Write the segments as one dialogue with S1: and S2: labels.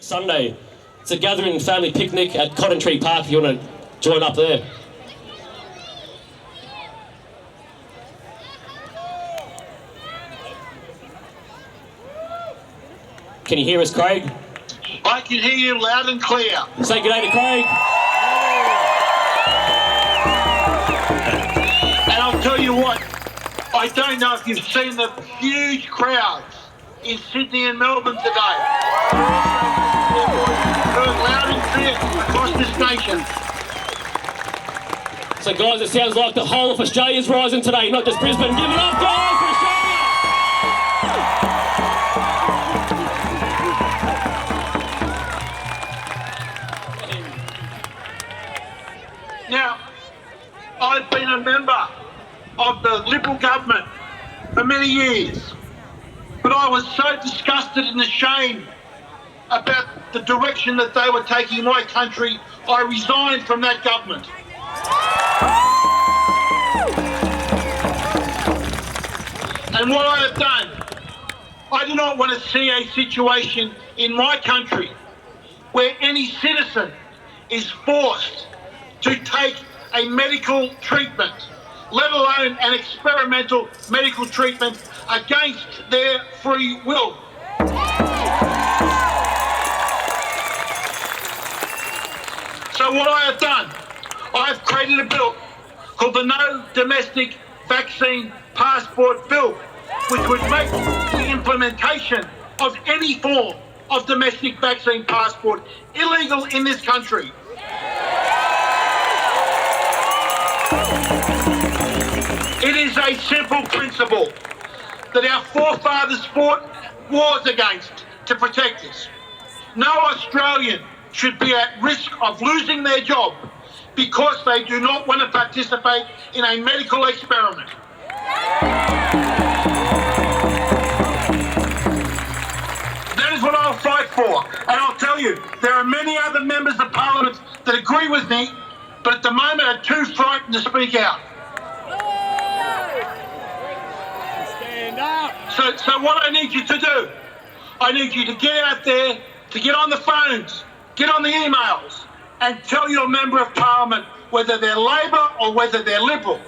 S1: Sunday. It's a gathering family picnic at Cotton Tree Park if you want to join up there. Can you hear us, Craig?
S2: I can hear you loud and clear.
S1: Say good day to Craig.
S2: And I'll tell you what, I don't know if you've seen the huge crowds in Sydney and Melbourne today. Heard loud and clear across this nation.
S1: So guys, it sounds like the whole of Australia's rising today, not just Brisbane. Give it up, guys, for Australia!
S2: Now, I've been a member of the Liberal government for many years, but I was so disgusted and ashamed about the direction that they were taking my country, I resigned from that government. And what I have done, I do not want to see a situation in my country where any citizen is forced to take a medical treatment, let alone an experimental medical treatment, against their free will. So what I have done, I have created a bill called the No Domestic Vaccine Passport Bill, which would make the implementation of any form of domestic vaccine passport illegal in this country. It is a simple principle that our forefathers fought wars against to protect us. No Australian should be at risk of losing their job because they do not want to participate in a medical experiment. That is what I'll fight for. And I'll tell you, there are many other members of Parliament that agree with me, but at the moment are too frightened to speak out. So what I need you to do, I need you to get out there, to get on the phones, get on the emails, and tell your member of Parliament, whether they're Labor or whether they're Liberal,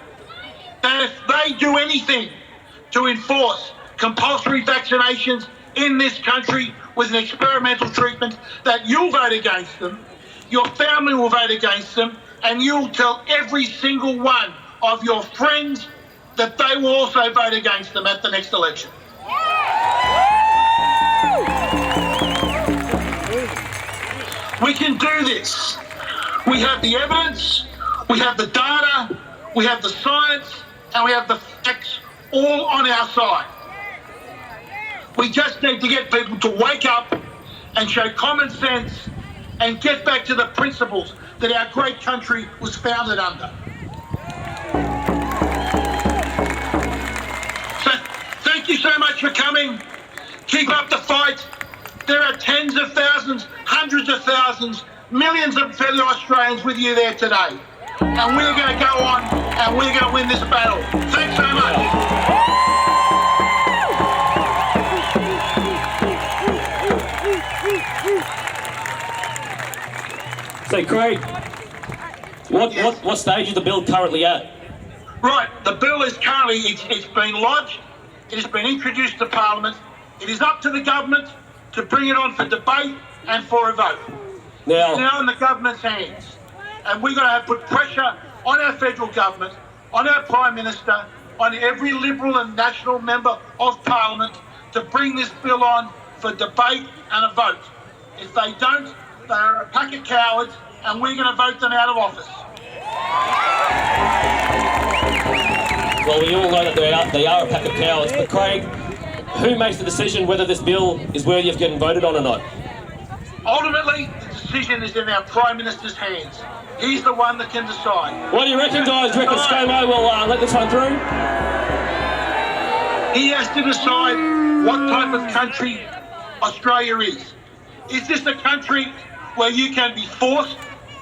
S2: that if they do anything to enforce compulsory vaccinations in this country with an experimental treatment, that you'll vote against them, your family will vote against them, and you'll tell every single one of your friends that they will also vote against them at the next election. We can do this. We have the evidence, we have the data, we have the science, and we have the facts all on our side. We just need to get people to wake up and show common sense and get back to the principles that our great country was founded under. So thank you so much for coming. Keep up the fight. There are tens of thousands, hundreds of thousands, millions of fellow Australians with you there today. And we're going to go on and we're going to win this battle. Thanks so much.
S1: So Craig, what stage is the bill currently at?
S2: Right, the bill is currently, it's been lodged, it has been introduced to Parliament. It is up to the government to bring it on for debate and for a vote. It's now in the government's hands. And we're going to put pressure on our federal government, on our Prime Minister, on every Liberal and National member of Parliament to bring this bill on for debate and a vote. If they don't, they are a pack of cowards and we're going to vote them out of office.
S1: Well, we all know that they are a pack of cowards, but Craig, who makes the decision whether this bill is worthy of getting voted on or not?
S2: Ultimately, the decision is in our Prime Minister's hands. He's the one that can decide.
S1: What do you reckon, guys? Do you reckon ScoMo will let this one through?
S2: He has to decide what type of country Australia is. Is this a country where you can be forced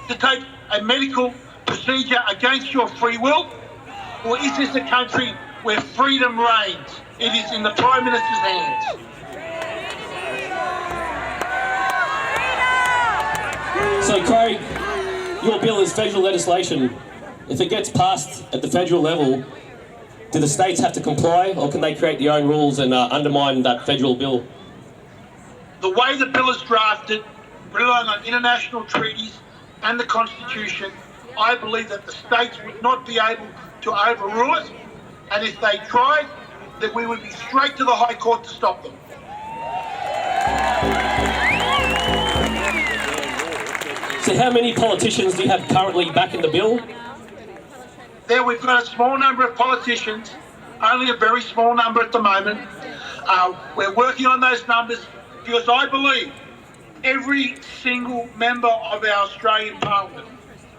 S2: to take a medical procedure against your free will? Or is this a country where freedom reigns? It is in the Prime Minister's hands.
S1: So Craig, your bill is federal legislation. If it gets passed at the federal level, do the states have to comply, or can they create their own rules and undermine that federal bill?
S2: The way the bill is drafted, relying on international treaties and the Constitution, I believe that the states would not be able to overrule it, and if they tried, that we would be straight to the High Court to stop them.
S1: So how many politicians do you have currently backing the bill?
S2: There we've got a small number of politicians, only a very small number at the moment. We're working on those numbers because I believe every single member of our Australian Parliament,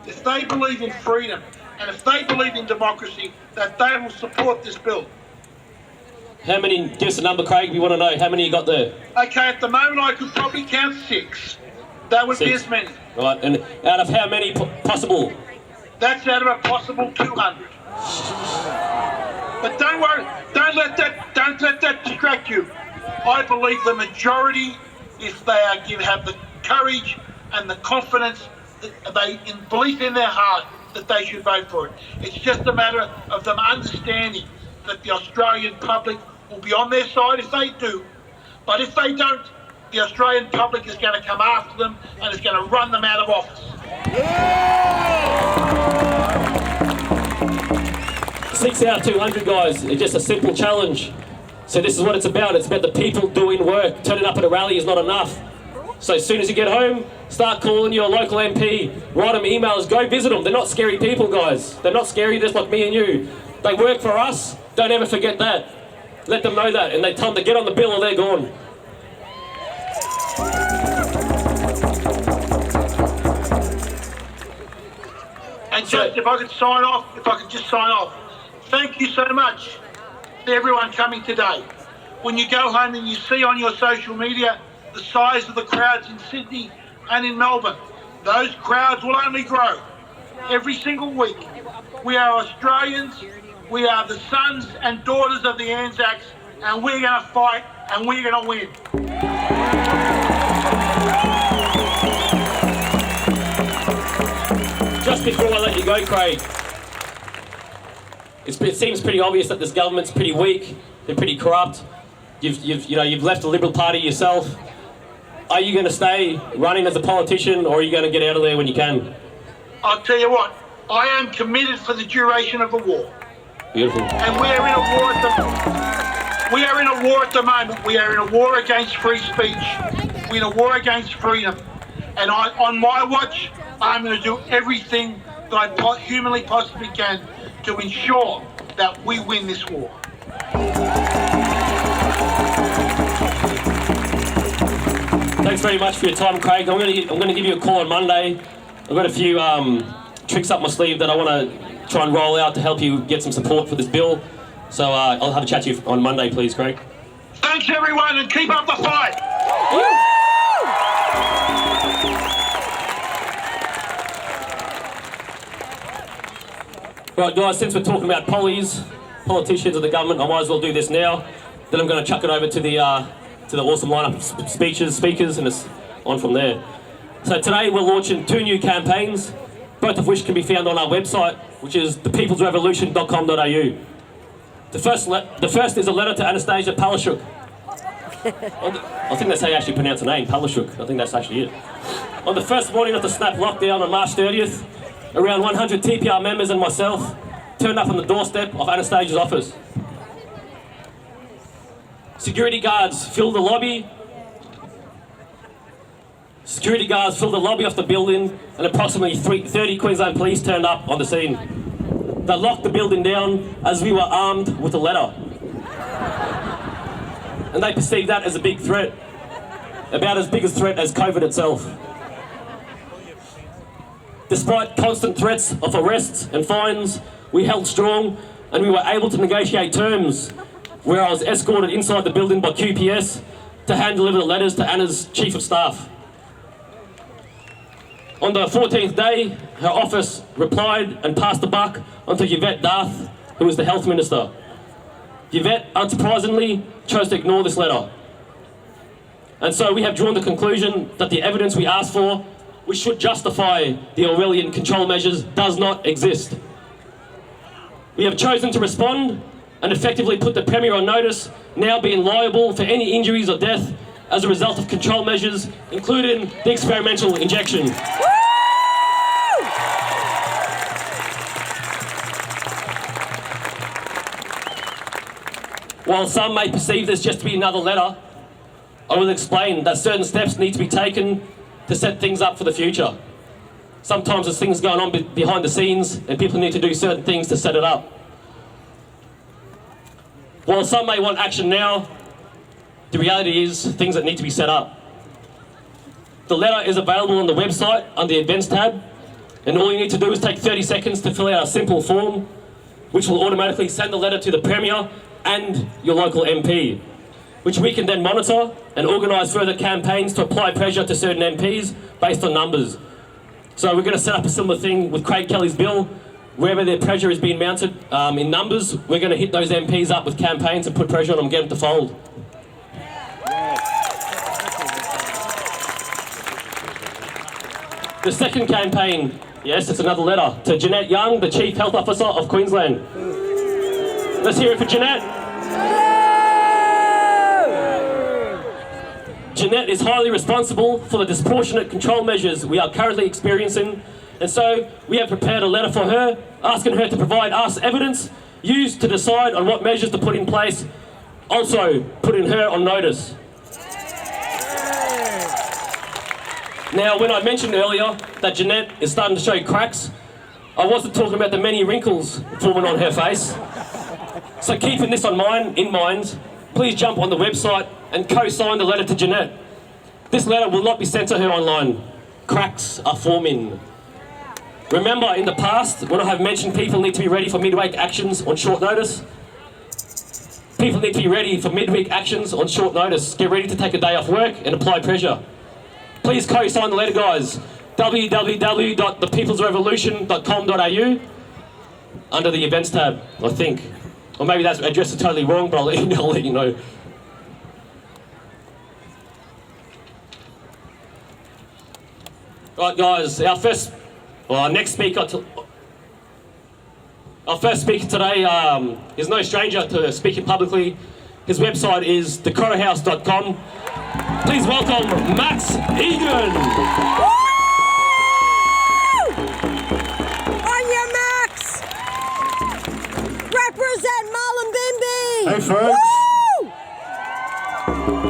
S2: if they believe in freedom and if they believe in democracy, that they will support this bill.
S1: How many, give us a number, Craig, we want to know how many you got there.
S2: Okay, at the moment I could probably count 6. That would be as many.
S1: Right, and out of how many possible?
S2: That's out of a possible 200. But don't worry, don't let that distract you. I believe the majority, if they have the courage and the confidence, that they believe in their heart that they should vote for it. It's just a matter of them understanding that the Australian public will be on their side if they do. But if they don't, the Australian public is going to come after them and is going to run them out of office.
S1: 6 out of 200, guys. It's just a simple challenge. So this is what it's about. It's about the people doing work. Turning up at a rally is not enough. So as soon as you get home, start calling your local MP, write them emails, go visit them. They're not scary people, guys. They're not scary, just like me and you. They work for us. Don't ever forget that. Let them know that, and they tell them to get on the bill or they're gone.
S2: And just, if I could just sign off, thank you so much to everyone coming today. When you go home and you see on your social media the size of the crowds in Sydney and in Melbourne, those crowds will only grow every single week. We are Australians, we are the sons and daughters of the Anzacs, and we're going to fight and we're going to win.
S1: Just before I let you go, Craig, it seems pretty obvious that this government's pretty weak. They're pretty corrupt. You've left the Liberal Party yourself. Are you going to stay running as a politician, or are you going to get out of there when you can?
S2: I'll tell you what, I am committed for the duration of the war.
S1: Beautiful.
S2: And we are in a war at the moment. We are in a war against free speech. We're in a war against freedom. And on my watch, I'm going to do everything that I humanly possibly can to ensure that we win this war.
S1: Thanks very much for your time, Craig. I'm going to give you a call on Monday. I've got a few tricks up my sleeve that I want to try and roll out to help you get some support for this bill. So I'll have a chat to you on Monday, please, Craig.
S2: Thanks, everyone, and keep up the fight.
S1: Right, guys, since we're talking about politicians of the government, I might as well do this now. Then I'm going to chuck it over to the awesome lineup of speakers, and it's on from there. So today we're launching 2 new campaigns, both of which can be found on our website, which is thepeoplesrevolution.com.au. The first is a letter to Anastasia Palaszczuk. I think that's how you actually pronounce the name, Palaszczuk. I think that's actually it. On the first morning of the snap lockdown on March 30th, around 100 TPR members and myself turned up on the doorstep of Anastasia's office. Security guards filled the lobby. Security guards filled the lobby of the building, and approximately 30 Queensland police turned up on the scene. They locked the building down as we were armed with a letter. And they perceived that as a big threat, about as big a threat as COVID itself. Despite constant threats of arrests and fines, we held strong and we were able to negotiate terms where I was escorted inside the building by QPS to hand deliver the letters to Anna's Chief of Staff. On the 14th day, her office replied and passed the buck onto Yvette Darth, who was the Health Minister. Yvette, unsurprisingly, chose to ignore this letter. And so we have drawn the conclusion that the evidence we asked for which should justify the Orwellian control measures, does not exist. We have chosen to respond and effectively put the Premier on notice, now being liable for any injuries or death as a result of control measures, including the experimental injection. While some may perceive this just to be another letter, I will explain that certain steps need to be taken to set things up for the future. Sometimes there's things going on behind the scenes and people need to do certain things to set it up. While some may want action now, the reality is things that need to be set up. The letter is available on the website under the events tab, and all you need to do is take 30 seconds to fill out a simple form, which will automatically send the letter to the Premier and your local MP, which we can then monitor and organise further campaigns to apply pressure to certain MPs based on numbers. So we're going to set up a similar thing with Craig Kelly's bill. Wherever their pressure is being mounted in numbers, we're going to hit those MPs up with campaigns and put pressure on them, get them to fold. The second campaign, yes, it's another letter, to Jeanette Young, the Chief Health Officer of Queensland. Let's hear it for Jeanette. Jeanette is highly responsible for the disproportionate control measures we are currently experiencing, and so we have prepared a letter for her, asking her to provide us evidence used to decide on what measures to put in place, also putting her on notice. Now, when I mentioned earlier that Jeanette is starting to show cracks, I wasn't talking about the many wrinkles forming on her face. So keeping this in mind, please jump on the website and co-sign the letter to Jeanette. This letter will not be sent to her online. Cracks are forming. Remember, in the past, when I have mentioned people need to be ready for midweek actions on short notice, people need to be ready for midweek actions on short notice. Get ready to take a day off work and apply pressure. Please co-sign the letter, guys. www.thepeoplesrevolution.com.au under the events tab, I think. Or maybe that's address is totally wrong, but I'll let you know. Right, guys, our next speaker today is no stranger to speaking publicly. His website is thecrowhouse.com. Please welcome Max Igan.
S3: Anya Max! Represent Mullumbimby!
S4: Hey folks!
S3: Woo!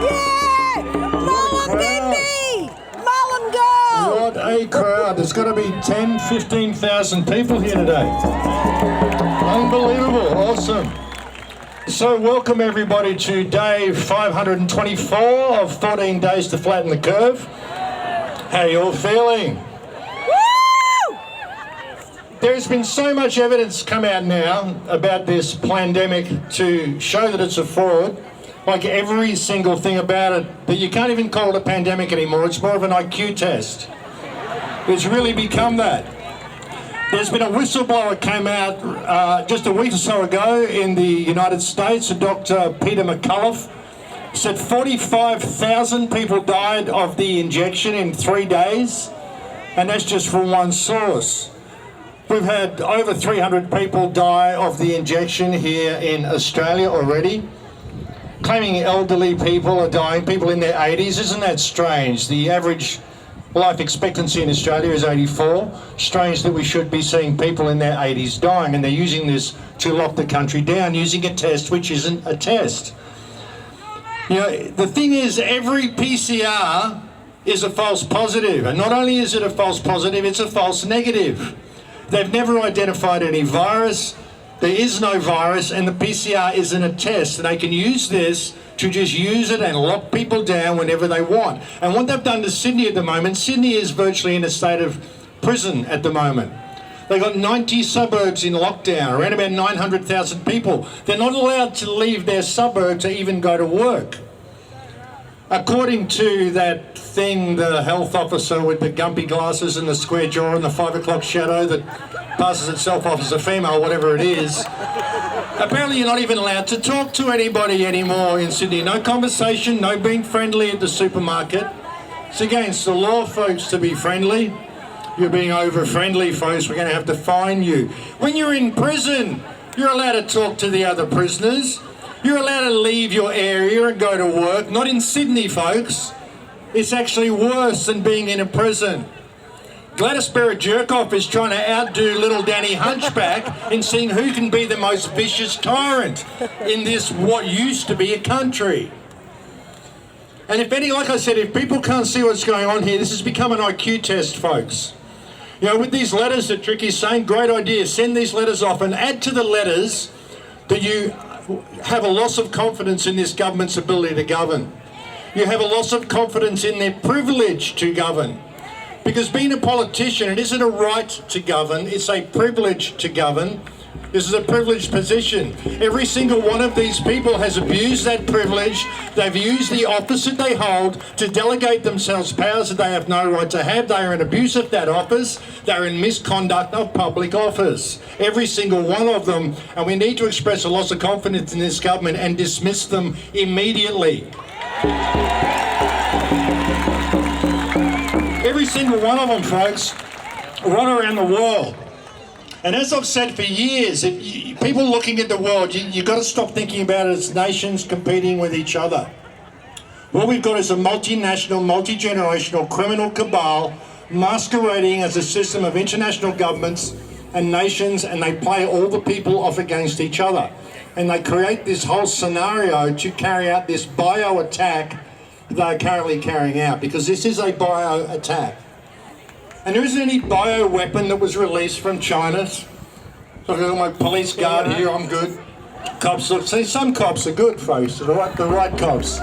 S3: Yeah! Mullumbimby! Mullum go!
S4: What a crowd. There's got to be 10, 15,000 people here today. Unbelievable. Awesome. So welcome everybody to day 524 of 14 days to flatten the curve. How are you all feeling?
S3: Woo!
S4: There's been so much evidence come out now about this pandemic to show that it's a fraud. Like every single thing about it, that you can't even call it a pandemic anymore. It's more of an IQ test. It's really become that. There's been a whistleblower came out just a week or so ago in the United States, Dr. Peter McCullough, said 45,000 people died of the injection in 3 days, and that's just from one source. We've had over 300 people die of the injection here in Australia already, claiming elderly people are dying, people in their 80s. Isn't that strange? The average life expectancy in Australia is 84. Strange that we should be seeing people in their 80s dying, and they're using this to lock the country down, using a test which isn't a test. You know, the thing is, every PCR is a false positive, and not only is it a false positive, it's a false negative. They've never identified any virus. There is no virus, and the PCR isn't a test, and they can use this to just use it and lock people down whenever they want. And what they've done to Sydney at the moment, Sydney is virtually in a state of prison at the moment. They've got 90 suburbs in lockdown, around about 900,000 people. They're not allowed to leave their suburb to even go to work. According to that thing, the health officer with the gumpy glasses and the square jaw and the 5 o'clock shadow that passes itself off as a female, whatever it is, apparently you're not even allowed to talk to anybody anymore in Sydney. No conversation, no being friendly at the supermarket. It's against the law, folks, to be friendly. You're being over-friendly, folks. We're going to have to fine you. When you're in prison, you're allowed to talk to the other prisoners. You're allowed to leave your area and go to work. Not in Sydney, folks. It's actually worse than being in a prison. Gladys Berejiklian is trying to outdo little Danny Hunchback in seeing who can be the most vicious tyrant in this what used to be a country. And like I said, if people can't see what's going on here, this has become an IQ test, folks. You know, with these letters that Tricky's saying, great idea, send these letters off and add to the letters that you have a loss of confidence in this government's ability to govern. You have a loss of confidence in their privilege to govern. Because being a politician, it isn't a right to govern, it's a privilege to govern. This is a privileged position. Every single one of these people has abused that privilege. They've used the office that they hold to delegate themselves powers that they have no right to have. They are in abuse of that office. They're in misconduct of public office. Every single one of them. And we need to express a loss of confidence in this government and dismiss them immediately. Every single one of them, folks, run around the world. And as I've said for years, people looking at the world, you've got to stop thinking about it as nations competing with each other. What we've got is a multinational, multi-generational criminal cabal masquerading as a system of international governments and nations, and they play all the people off against each other. And they create this whole scenario to carry out this bio-attack they're currently carrying out, because this is a bio-attack. And there isn't any bio-weapon that was released from China. So I've got my police guard here, I'm good. Cops, look, see, some cops are good, folks, the right cops.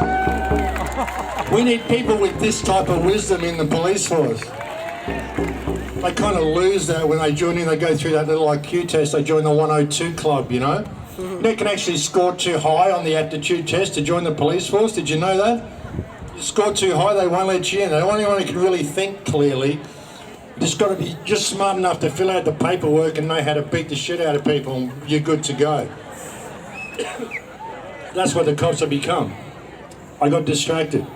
S4: We need people with this type of wisdom in the police force. They kind of lose that when they join in, they go through that little IQ test, they join the 102 club, you know? They can actually score too high on the aptitude test to join the police force, did you know that? You score too high, they won't let you in. The only one who can really think clearly, just got to be just smart enough to fill out the paperwork and know how to beat the shit out of people, and you're good to go. That's what the cops have become. I got distracted.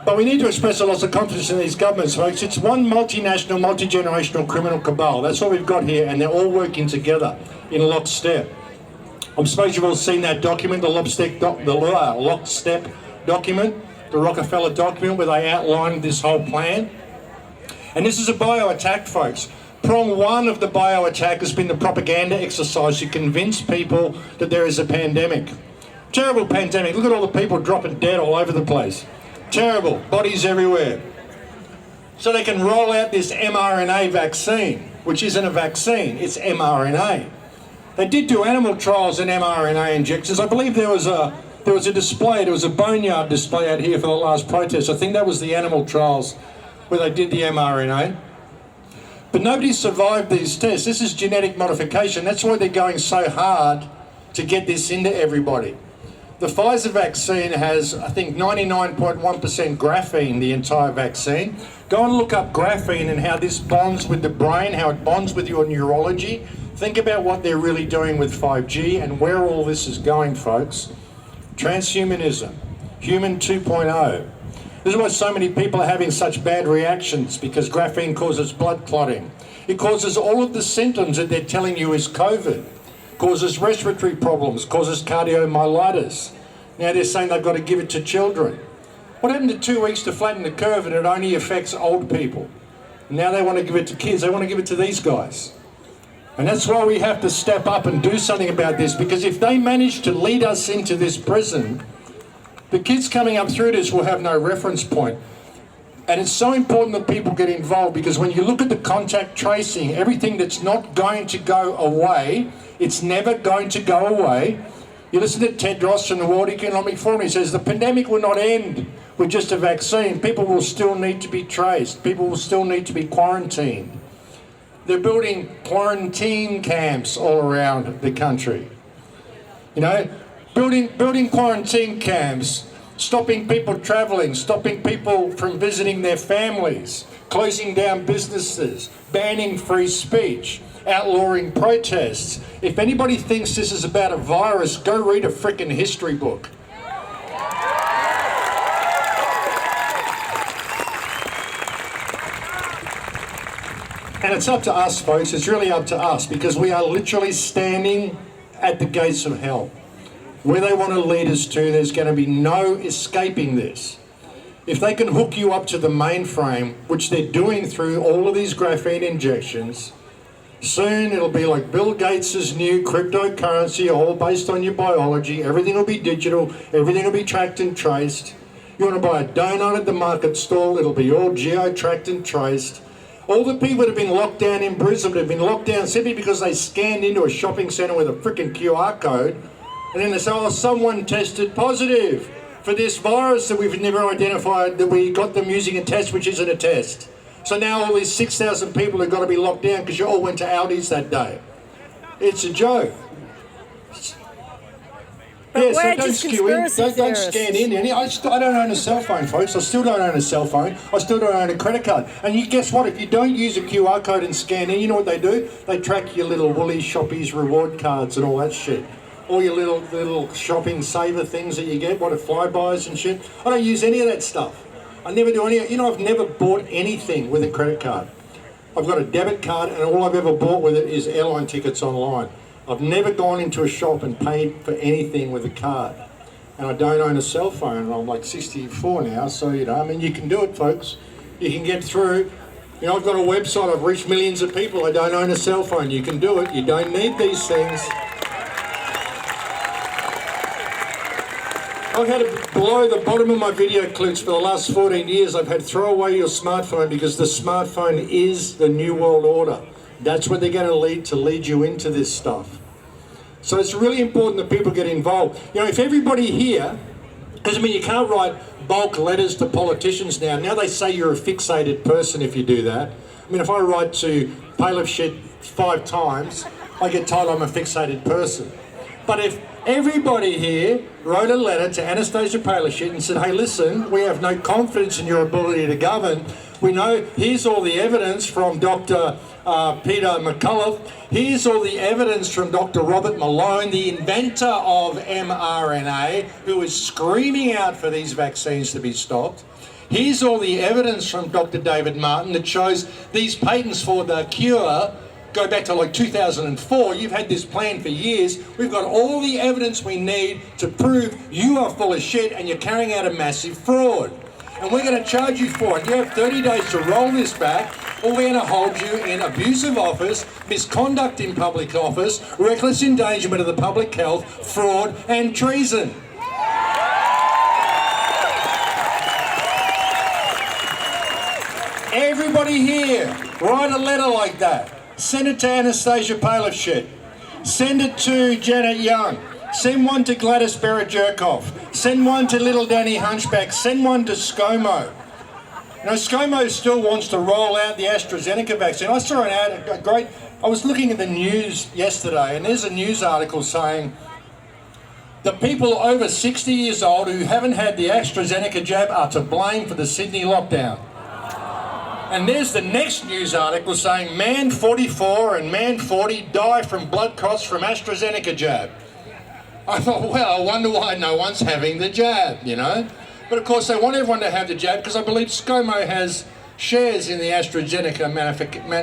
S4: But we need to express a lot of confidence in these governments, folks. It's one multinational, multi-generational criminal cabal. That's what we've got here, and they're all working together in lockstep. I suppose you've all seen that document, the lockstep document, the Rockefeller document, where they outlined this whole plan. And this is a bio-attack, folks. Prong one of the bio-attack has been the propaganda exercise to convince people that there is a pandemic. Terrible pandemic. Look at all the people dropping dead all over the place. Terrible. Bodies everywhere. So they can roll out this mRNA vaccine, which isn't a vaccine, it's mRNA. They did do animal trials in mRNA injections. I believe there was a display, there was a boneyard display out here for the last protest. I think that was the animal trials where they did the mRNA. But nobody survived these tests. This is genetic modification. That's why they're going so hard to get this into everybody. The Pfizer vaccine has, I think, 99.1% graphene, the entire vaccine. Go and look up graphene and how this bonds with the brain, how it bonds with your neurology. Think about what they're really doing with 5G and where all this is going, folks. Transhumanism, human 2.0. This is why so many people are having such bad reactions, because graphene causes blood clotting. It causes all of the symptoms that they're telling you is COVID. Causes respiratory problems, causes cardiomyelitis. Now they're saying they've got to give it to children. What happened to 2 weeks to flatten the curve and it only affects old people? Now they want to give it to kids, they want to give it to these guys. And that's why we have to step up and do something about this, because if they manage to lead us into this prison, the kids coming up through this will have no reference point. And it's so important that people get involved, because when you look at the contact tracing, everything that's not going to go away, it's never going to go away. You listen to Tedros from the World Economic Forum, he says the pandemic will not end with just a vaccine. People will still need to be traced. People will still need to be quarantined. They're building quarantine camps all around the country. You know, building quarantine camps, stopping people travelling, stopping people from visiting their families, closing down businesses, banning free speech, outlawing protests. If anybody thinks this is about a virus, go read a frickin' history book. And it's up to us, folks. It's really up to us, because we are literally standing at the gates of hell. Where they want to lead us to, there's going to be no escaping this. If they can hook you up to the mainframe, which they're doing through all of these graphene injections, soon it'll be like Bill Gates' new cryptocurrency, all based on your biology. Everything will be digital. Everything will be tracked and traced. You want to buy a donut at the market stall, it'll be all geo-tracked and traced. All the people that have been locked down in Brisbane have been locked down simply because they scanned into a shopping centre with a freaking QR code, and then they say, oh, someone tested positive for this virus that we've never identified, that we got them using a test which isn't a test. So now all these 6,000 people have got to be locked down because you all went to Aldi's that day. It's a joke.
S3: But
S4: Yeah,
S3: we're
S4: so don't
S3: just
S4: skew in,
S3: conspiracy
S4: don't
S3: theorists.
S4: scan in. I don't own a cell phone, folks. I still don't own a cell phone. I still don't own a credit card. And you guess what? If you don't use a QR code and scan in, you know what they do? They track your little Woolies, Shoppies, reward cards and all that shit. All your little shopping saver things that you get, what, flybys and shit. I don't use any of that stuff. I never do any. I've never bought anything with a credit card. I've got a debit card, and all I've ever bought with it is airline tickets online. I've never gone into a shop and paid for anything with a card. And I don't own a cell phone, and I'm like 64 now, so, you can do it, folks. You can get through. I've got a website, I've reached millions of people. I don't own a cell phone. You can do it. You don't need these things. I've had it below the bottom of my video clips for the last 14 years. I've had throw away your smartphone, because the smartphone is the new world order. That's what they're going to lead you into this stuff. So it's really important that people get involved. If everybody here, because you can't write bulk letters to politicians now. Now they say you're a fixated person if you do that. If I write to Palef Shit 5 times, I get told I'm a fixated person. But if everybody here wrote a letter to Anastasia Palaszczuk and said, hey, listen, we have no confidence in your ability to govern. We know, here's all the evidence from Dr. Peter McCullough. Here's all the evidence from Dr. Robert Malone, the inventor of mRNA, who is screaming out for these vaccines to be stopped. Here's all the evidence from Dr. David Martin that shows these patents for the cure go back to like 2004. You've had this plan for years. We've got all the evidence we need to prove you are full of shit and you're carrying out a massive fraud. And we're going to charge you for it. You have 30 days to roll this back, or we're going to hold you in abusive office, misconduct in public office, reckless endangerment of the public health, fraud and treason. Everybody here, write a letter like that. Send it to Anastasia Palaszczuk. Send it to Janet Young. Send one to Gladys Berejiklian. Send one to Little Danny Hunchback. Send one to ScoMo. ScoMo still wants to roll out the AstraZeneca vaccine. I saw an ad, I was looking at the news yesterday, and there's a news article saying the people over 60 years old who haven't had the AstraZeneca jab are to blame for the Sydney lockdown. And there's the next news article saying man 44 and man 40 die from blood clots from AstraZeneca jab. I thought, well, I wonder why no one's having the jab, But of course they want everyone to have the jab because I believe ScoMo has shares in the AstraZeneca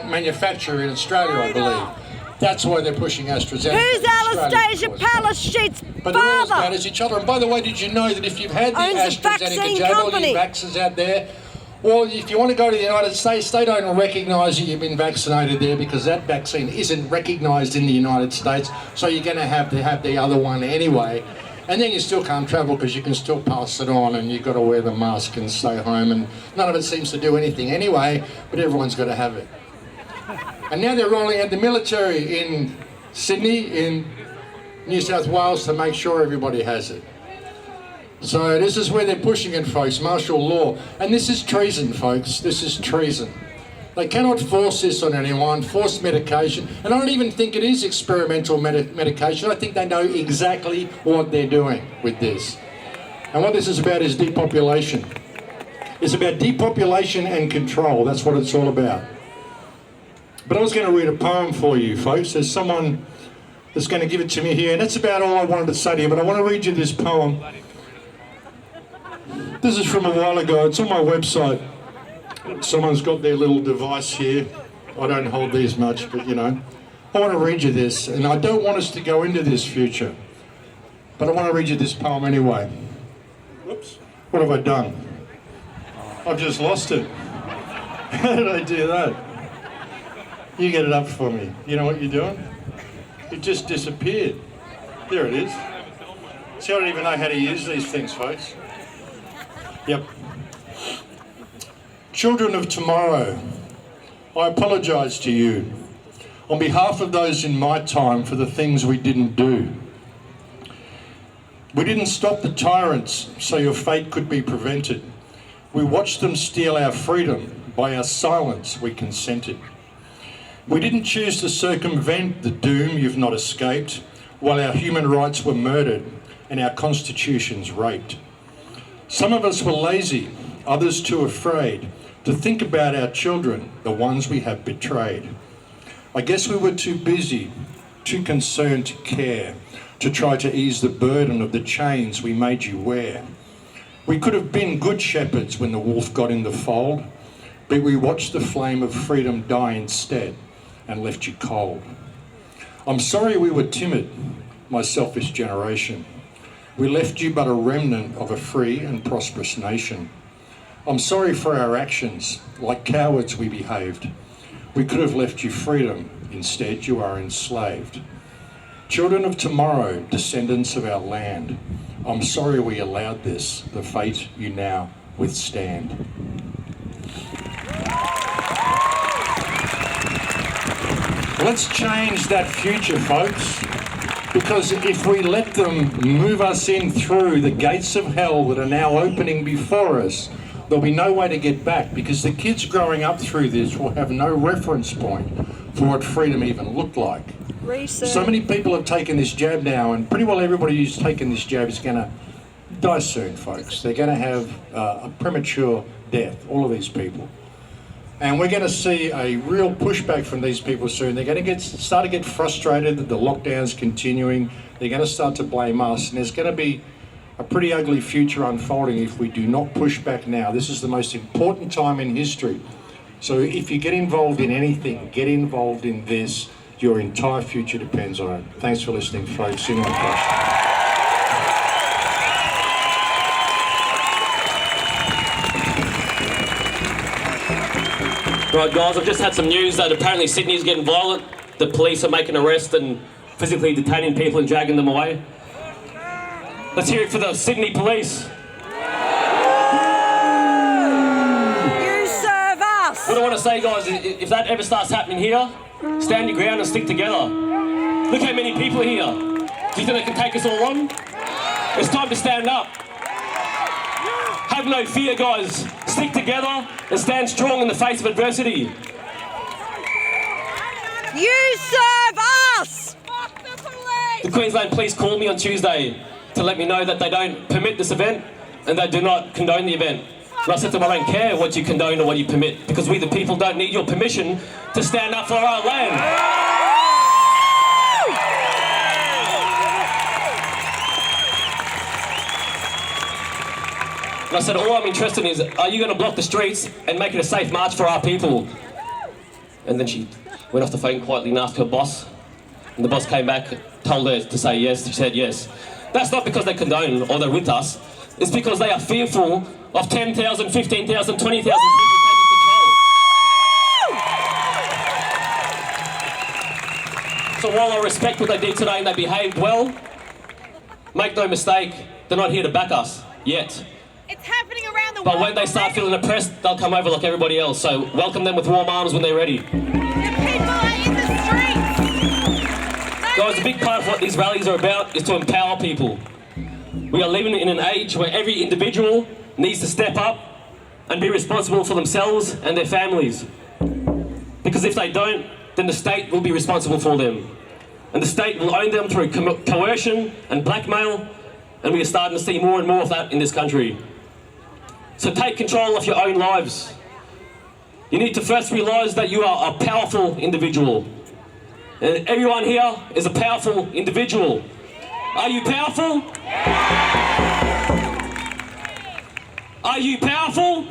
S4: manufacturer in Australia, I believe. That's why they're pushing AstraZeneca.
S3: Who's Anastasia Palaszczuk's
S4: But they're all as bad
S3: father?
S4: as each other. And by the way, did you know that if you've had the
S3: Owns a
S4: AstraZeneca
S3: vaccine
S4: jab, all
S3: company.
S4: you vaxxers out there, well, if you want to go to the United States, they don't recognise that you've been vaccinated there because that vaccine isn't recognised in the United States, so you're going to have the other one anyway. And then you still can't travel because you can still pass it on and you've got to wear the mask and stay home, and none of it seems to do anything anyway, but everyone's got to have it. And now they're rolling out the military in Sydney, in New South Wales, to make sure everybody has it. So this is where they're pushing it, folks, martial law. And this is treason, folks, this is treason. They cannot force this on anyone, forced medication. And I don't even think it is experimental medication. I think they know exactly what they're doing with this. And what this is about is depopulation. It's about depopulation and control. That's what it's all about. But I was going to read a poem for you, folks. There's someone that's going to give it to me here. And that's about all I wanted to say to you. But I want to read you this poem. This is from a while ago. It's on my website. Someone's got their little device here. I don't hold these much, but you know, I want to read you this, and I don't want us to go into this future, but I want to read you this poem anyway. Whoops, what have I done? I've just lost it. How did I do that? You get it up for me. You know what you're doing? It just disappeared. There it is. See, I don't even know how to use these things, folks. Yep. Children of tomorrow, I apologise to you on behalf of those in my time for the things we didn't do. We didn't stop the tyrants so your fate could be prevented. We watched them steal our freedom. By our silence, we consented. We didn't choose to circumvent the doom you've not escaped, while our human rights were murdered and our constitutions raped. Some of us were lazy, others too afraid to think about our children, the ones we have betrayed. I guess we were too busy, too concerned to care, to try to ease the burden of the chains we made you wear. We could have been good shepherds when the wolf got in the fold, but we watched the flame of freedom die instead and left you cold. I'm sorry we were timid, my selfish generation. We left you but a remnant of a free and prosperous nation. I'm sorry for our actions, like cowards we behaved. We could have left you freedom, instead you are enslaved. Children of tomorrow, descendants of our land, I'm sorry we allowed this, the fate you now withstand. Let's change that future, folks, because if we let them move us in through the gates of hell that are now opening before us, there'll be no way to get back, because the kids growing up through this will have no reference point for what freedom even looked like.
S3: Research.
S4: So many people have taken this jab now, and pretty well everybody who's taken this jab is going to die soon, folks. They're going to have a premature death, all of these people. And we're going to see a real pushback from these people soon. They're going to start to get frustrated that the lockdown's continuing. They're going to start to blame us, and there's going to be a pretty ugly future unfolding if we do not push back now. This is the most important time in history. So if you get involved in anything, get involved in this. Your entire future depends on it. Thanks for listening, folks. See you next time.
S1: Right, guys, I've just had some news that apparently Sydney's getting violent. The police are making arrests and physically detaining people and dragging them away. Let's hear it for the Sydney police.
S3: You serve us.
S1: What I want to say, guys, is if that ever starts happening here, stand your ground and stick together. Look how many people are here. Do you think they can take us all on? It's time to stand up. Have no fear, guys. Stick together and stand strong in the face of adversity.
S3: You serve us. Fuck the police.
S1: The Queensland Police called me on Tuesday to let me know that they don't permit this event and they do not condone the event. And I said to them, I don't care what you condone or what you permit, because we the people don't need your permission to stand up for our land. And I said, all I'm interested in is, are you going to block the streets and make it a safe march for our people? And then she went off the phone quietly and asked her boss. And the boss came back, told her to say yes. She said yes. That's not because they condone or they're with us. It's because they are fearful of 10,000, 15,000, 20,000 people taking control. So while I respect what they did today and they behaved well, make no mistake, they're not here to back us yet.
S3: It's happening around the world.
S1: But when they start feeling oppressed, they'll come over like everybody else. So welcome them with warm arms when they're ready.
S3: The people are in the streets.
S1: Guys, a big part of what these rallies are about is to empower people. We are living in an age where every individual needs to step up and be responsible for themselves and their families. Because if they don't, then the state will be responsible for them. And the state will own them through coercion and blackmail, and we are starting to see more and more of that in this country. So take control of your own lives. You need to first realise that you are a powerful individual. And everyone here is a powerful individual. Are you powerful? Are you powerful?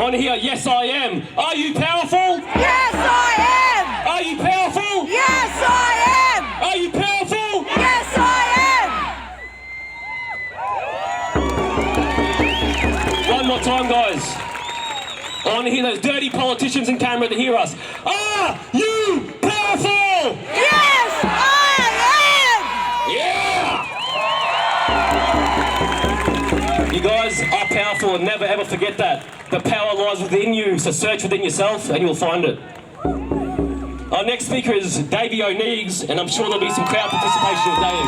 S1: On want to hear, yes, I am. Are you powerful?
S3: Yes, I am.
S1: Are you powerful?
S3: Yes, I am.
S1: Are you powerful?
S3: Yes, I am.
S1: One more time, guys. I want to hear those dirty politicians in Canberra to hear us. Are you powerful?
S3: Yes, I
S1: Yeah! You guys are powerful and never ever forget that. The power lies within you, so search within yourself and you'll find it. Our next speaker is Davey O'Neegs, and I'm sure there'll be some crowd participation with Dave.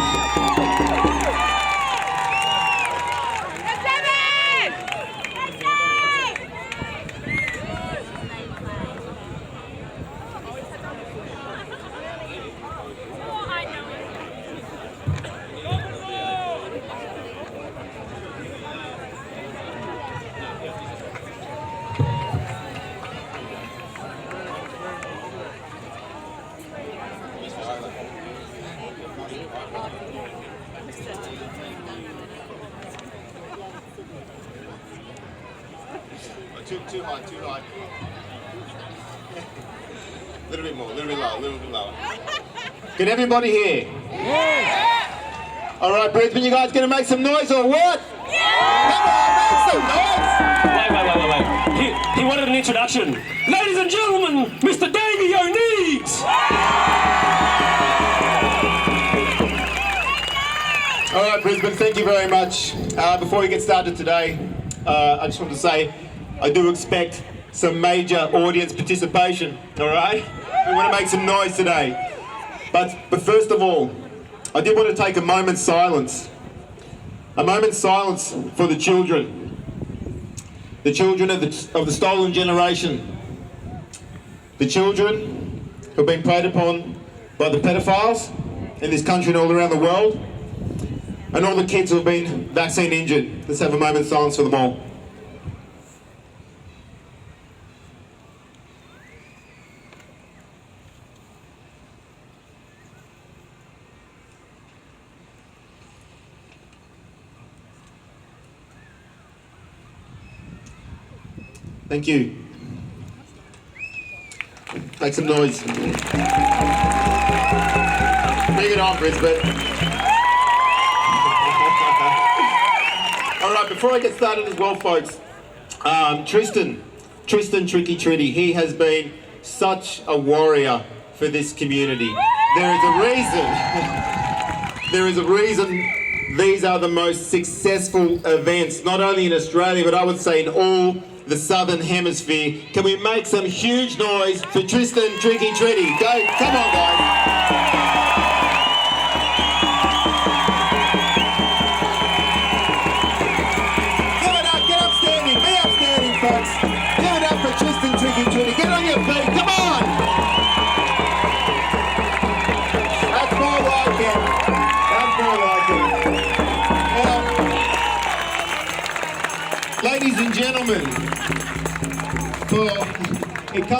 S5: Too high. A little bit more, a little bit lower. Can everybody hear? Yeah. All right, Brisbane, you guys gonna make some noise or what? Yeah. Come on, make some noise.
S1: Wait. He wanted an introduction. Ladies and gentlemen, Mr. Davey O'Neegs.
S5: All right, Brisbane, thank you very much. Before we get started today, I just want to say I do expect some major audience participation, all right? We want to make some noise today. But first of all, I did want to take a moment's silence. A moment's silence for the children. The children of the stolen generation. The children who have been preyed upon by the pedophiles in this country and all around the world. And all the kids who have been vaccine injured. Let's have a moment's silence for them all. Thank you. Make some noise. Bring it on, Brisbane. All right, before I get started as well, folks, Tristan Tricky Tritty, he has been such a warrior for this community. There is a reason these are the most successful events, not only in Australia, but I would say in all the Southern Hemisphere. Can we make some huge noise for Tristan Tricky Tritty? Go, come on, guys. Give it up, get upstanding, be upstanding, folks. Give it up for Tristan Tricky Tritty. Get on your feet, come on. That's more like it. That's more like it. Ladies and gentlemen,